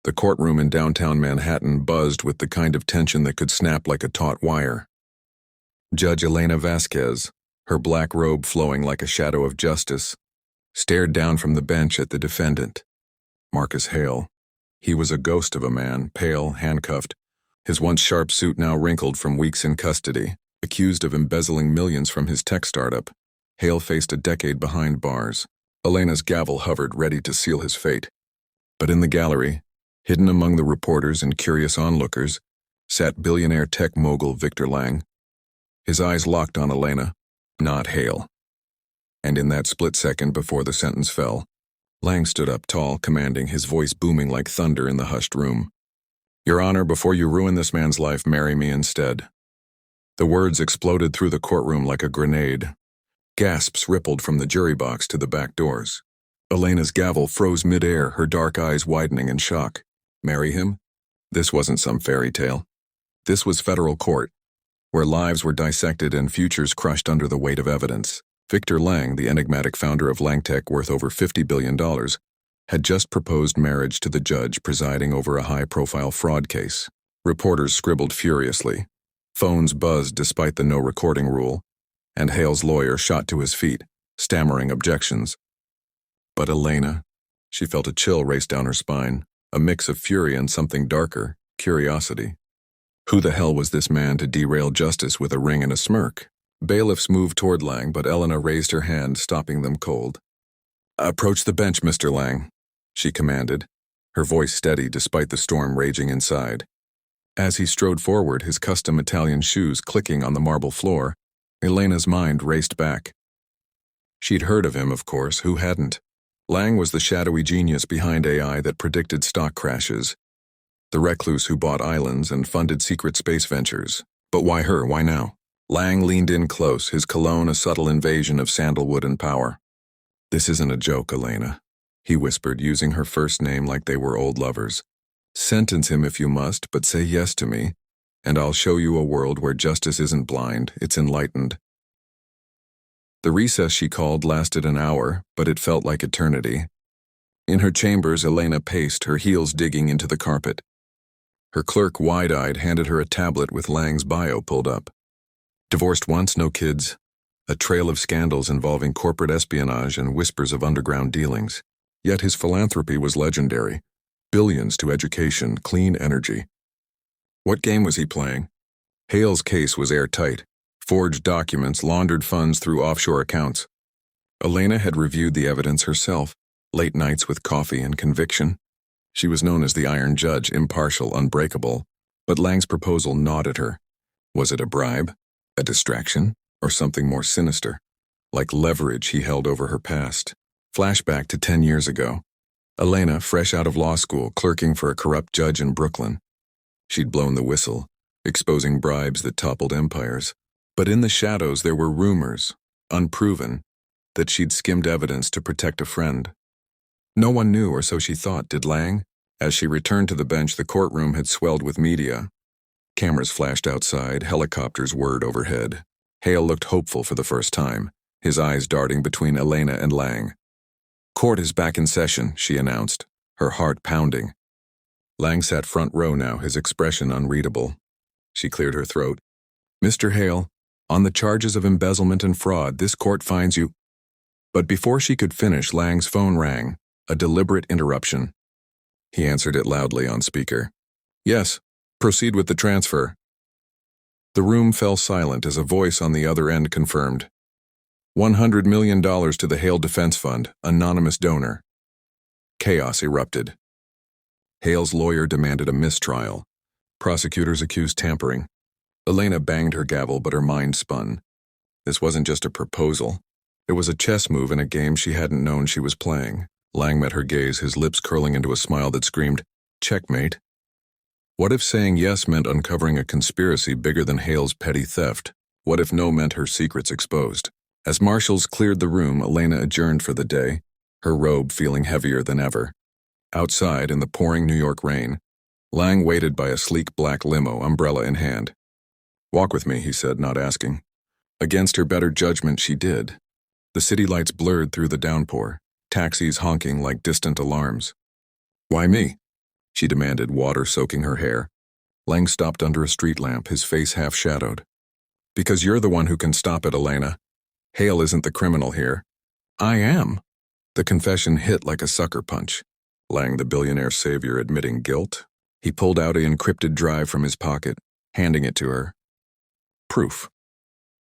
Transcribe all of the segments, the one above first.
The courtroom in downtown Manhattan buzzed with the kind of tension that could snap like a taut wire. Judge Elena Vasquez, her black robe flowing like a shadow of justice, stared down from the bench at the defendant, Marcus Hale. He was a ghost of a man, pale, handcuffed, his once sharp suit now wrinkled from weeks in custody, accused of embezzling millions from his tech startup. Hale faced a decade behind bars. Elena's gavel hovered, ready to seal his fate. But in the gallery, hidden among the reporters and curious onlookers, sat billionaire tech mogul Victor Lang. His eyes locked on Elena, not Hale. And in that split second before the sentence fell, Lang stood up tall, commanding, his voice booming like thunder in the hushed room. "Your Honor, before you ruin this man's life, marry me instead." The words exploded through the courtroom like a grenade. Gasps rippled from the jury box to the back doors. Elena's gavel froze midair, her dark eyes widening in shock. Marry him? This wasn't some fairy tale. This was federal court, where lives were dissected and futures crushed under the weight of evidence. Victor Lang, the enigmatic founder of Langtech worth over $50 billion, had just proposed marriage to the judge presiding over a high-profile fraud case. Reporters scribbled furiously. Phones buzzed despite the no-recording rule, and Hale's lawyer shot to his feet, stammering objections. But Elena, she felt a chill race down her spine, a mix of fury and something darker, curiosity. Who the hell was this man to derail justice with a ring and a smirk? Bailiffs moved toward Lang, but Elena raised her hand, stopping them cold. "Approach the bench, Mr. Lang," she commanded, her voice steady despite the storm raging inside. As he strode forward, his custom Italian shoes clicking on the marble floor, Elena's mind raced back. She'd heard of him, of course, who hadn't? Lang was the shadowy genius behind AI that predicted stock crashes, the recluse who bought islands and funded secret space ventures. But why her? Why now? Lang leaned in close, his cologne a subtle invasion of sandalwood and power. "This isn't a joke, Elena," he whispered, using her first name like they were old lovers. "Sentence him if you must, but say yes to me, and I'll show you a world where justice isn't blind, it's enlightened." The recess she called lasted an hour, but it felt like eternity. In her chambers, Elena paced, her heels digging into the carpet. Her clerk, wide-eyed, handed her a tablet with Lang's bio pulled up. Divorced once, no kids. A trail of scandals involving corporate espionage and whispers of underground dealings. Yet his philanthropy was legendary. Billions to education, clean energy. What game was he playing? Hale's case was airtight. Forged documents, laundered funds through offshore accounts. Elena had reviewed the evidence herself, late nights with coffee and conviction. She was known as the Iron Judge, impartial, unbreakable. But Lang's proposal gnawed at her. Was it a bribe? A distraction? Or something more sinister? Like leverage he held over her past. Flashback to 10 years ago. Elena, fresh out of law school, clerking for a corrupt judge in Brooklyn. She'd blown the whistle, exposing bribes that toppled empires. But in the shadows there were rumors, unproven, that she'd skimmed evidence to protect a friend. No one knew, or so she thought, did Lang? As she returned to the bench, the courtroom had swelled with media. Cameras flashed outside, helicopters whirred overhead. Hale looked hopeful for the first time, his eyes darting between Elena and Lang. "Court is back in session," she announced, her heart pounding. Lang sat front row now, his expression unreadable. She cleared her throat. "Mr. Hale, on the charges of embezzlement and fraud, this court finds you—" But before she could finish, Lang's phone rang, a deliberate interruption. He answered it loudly on speaker. "Yes, proceed with the transfer." The room fell silent as a voice on the other end confirmed. $100 million to the Hale Defense Fund, anonymous donor. Chaos erupted. Hale's lawyer demanded a mistrial. Prosecutors accused tampering. Elena banged her gavel, but her mind spun. This wasn't just a proposal. It was a chess move in a game she hadn't known she was playing. Lang met her gaze, his lips curling into a smile that screamed, "Checkmate." What if saying yes meant uncovering a conspiracy bigger than Hale's petty theft? What if no meant her secrets exposed? As marshals cleared the room, Elena adjourned for the day, her robe feeling heavier than ever. Outside, in the pouring New York rain, Lang waited by a sleek black limo, umbrella in hand. "Walk with me," he said, not asking. Against her better judgment, she did. The city lights blurred through the downpour, taxis honking like distant alarms. "Why me?" she demanded, water soaking her hair. Lang stopped under a street lamp, his face half shadowed. Because you're the one who can stop it, Elena. Hale isn't the criminal here. I am. The confession hit like a sucker punch. Lang, the billionaire savior, admitting guilt. He pulled out an encrypted drive from his pocket, handing it to her. Proof.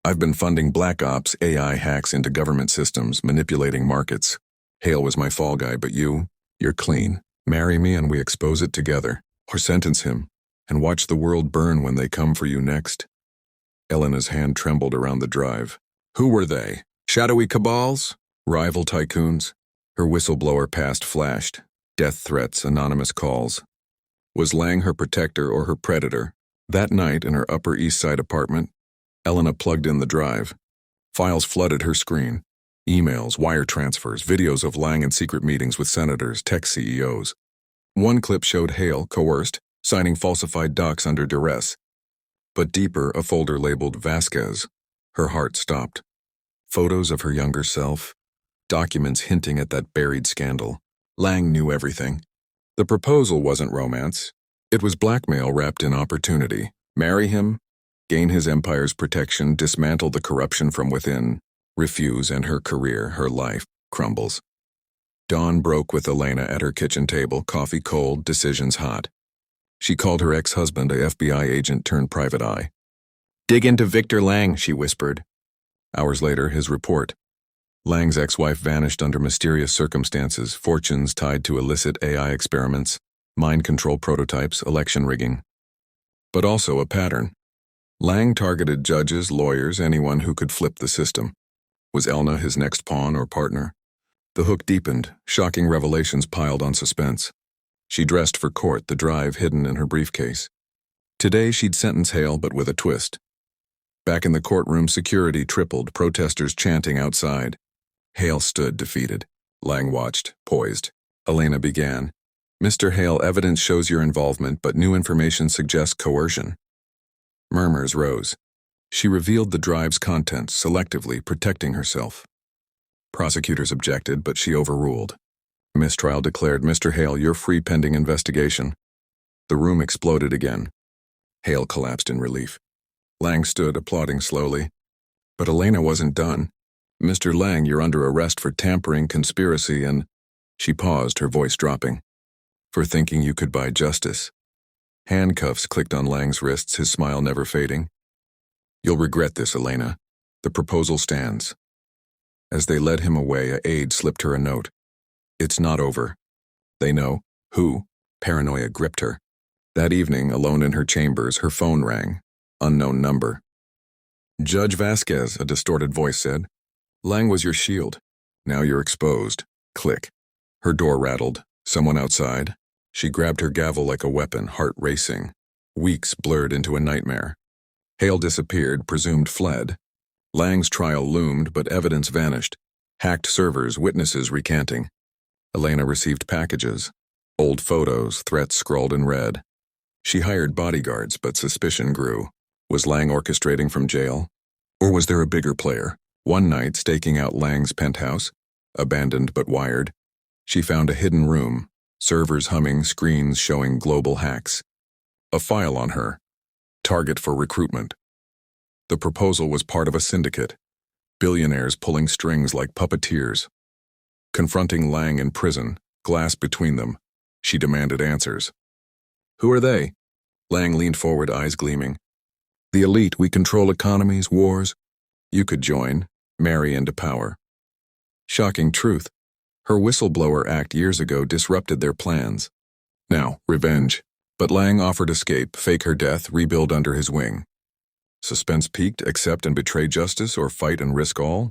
I've been funding black ops AI hacks into government systems, manipulating markets. Hale was my fall guy, but you're clean. Marry me and we expose it together. Or sentence him, and watch the world burn when they come for you next. Elena's hand trembled around the drive. Who were they? Shadowy cabals? Rival tycoons? Her whistleblower past flashed. Death threats, anonymous calls. Was Lang her protector or her predator? That night in her Upper East Side apartment, Elena plugged in the drive. Files flooded her screen. Emails, wire transfers, videos of Lang in secret meetings with senators, tech CEOs. One clip showed Hale, coerced, signing falsified docs under duress. But deeper, a folder labeled Vasquez. Her heart stopped. Photos of her younger self. Documents hinting at that buried scandal. Lang knew everything. The proposal wasn't romance. It was blackmail wrapped in opportunity. Marry him, gain his empire's protection, dismantle the corruption from within. Refuse and her career, her life, crumbles. Dawn broke with Elena at her kitchen table, coffee cold, decisions hot. She called her ex-husband, a FBI agent turned private eye. Dig into Victor Lang, she whispered. Hours later, his report. Lang's ex-wife vanished under mysterious circumstances, fortunes tied to illicit AI experiments, mind control prototypes, election rigging. But also a pattern. Lang targeted judges, lawyers, anyone who could flip the system. Was Elna his next pawn or partner? The hook deepened, shocking revelations piled on suspense. She dressed for court, the drive hidden in her briefcase. Today she'd sentence Hale, but with a twist. Back in the courtroom, security tripled, protesters chanting outside. Hale stood defeated. Lang watched, poised. Elena began. Mr. Hale, evidence shows your involvement, but new information suggests coercion. Murmurs rose. She revealed the drive's contents, selectively protecting herself. Prosecutors objected, but she overruled. Mistrial declared, Mr. Hale, you're free pending investigation. The room exploded again. Hale collapsed in relief. Lang stood, applauding slowly. But Elena wasn't done. Mr. Lang, you're under arrest for tampering, conspiracy, and... She paused, her voice dropping. For thinking you could buy justice. Handcuffs clicked on Lang's wrists, his smile never fading. You'll regret this, Elena. The proposal stands. As they led him away, an aide slipped her a note. It's not over. They know. Who? Paranoia gripped her. That evening, alone in her chambers, her phone rang. Unknown number. Judge Vasquez, a distorted voice said. Lang was your shield. Now you're exposed. Click. Her door rattled. Someone outside. She grabbed her gavel like a weapon, heart racing. Weeks blurred into a nightmare. Hale disappeared, presumed fled. Lang's trial loomed, but evidence vanished. Hacked servers, witnesses recanting. Elena received packages. Old photos, threats scrawled in red. She hired bodyguards, but suspicion grew. Was Lang orchestrating from jail? Or was there a bigger player? One night, staking out Lang's penthouse, abandoned but wired, she found a hidden room, servers humming, screens showing global hacks. A file on her. Target for recruitment. The proposal was part of a syndicate. Billionaires pulling strings like puppeteers. Confronting Lang in prison, glass between them, she demanded answers. Who are they? Lang leaned forward, eyes gleaming. The elite, we control economies, wars. You could join, marry into power. Shocking truth. Her whistleblower act years ago disrupted their plans. Now, revenge. But Lang offered escape, fake her death, rebuild under his wing. Suspense peaked, accept and betray justice, or fight and risk all?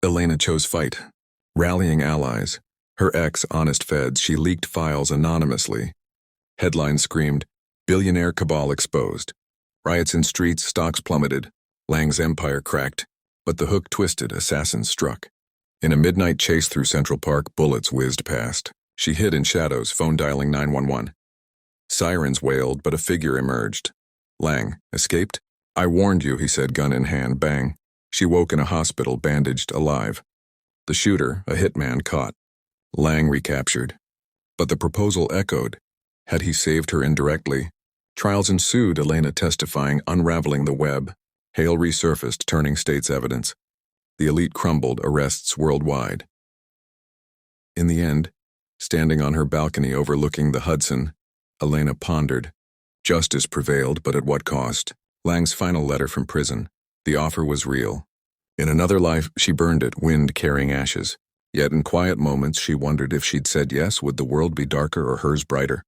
Elena chose fight. Rallying allies. Her ex, honest feds, she leaked files anonymously. Headlines screamed, Billionaire cabal exposed. Riots in streets, stocks plummeted. Lang's empire cracked. But the hook twisted, assassins struck. In a midnight chase through Central Park, bullets whizzed past. She hid in shadows, phone dialing 911. Sirens wailed, but a figure emerged. Lang, escaped? I warned you, he said, gun in hand, bang. She woke in a hospital, bandaged, alive. The shooter, a hitman, caught. Lang recaptured. But the proposal echoed. Had he saved her indirectly? Trials ensued, Elena testifying, unraveling the web. Hale resurfaced, turning state's evidence. The elite crumbled, arrests worldwide. In the end, standing on her balcony overlooking the Hudson, Elena pondered. Justice prevailed, but at what cost? Lang's final letter from prison. The offer was real. In another life, she burned it, wind carrying ashes. Yet in quiet moments, she wondered if she'd said yes, would the world be darker or hers brighter?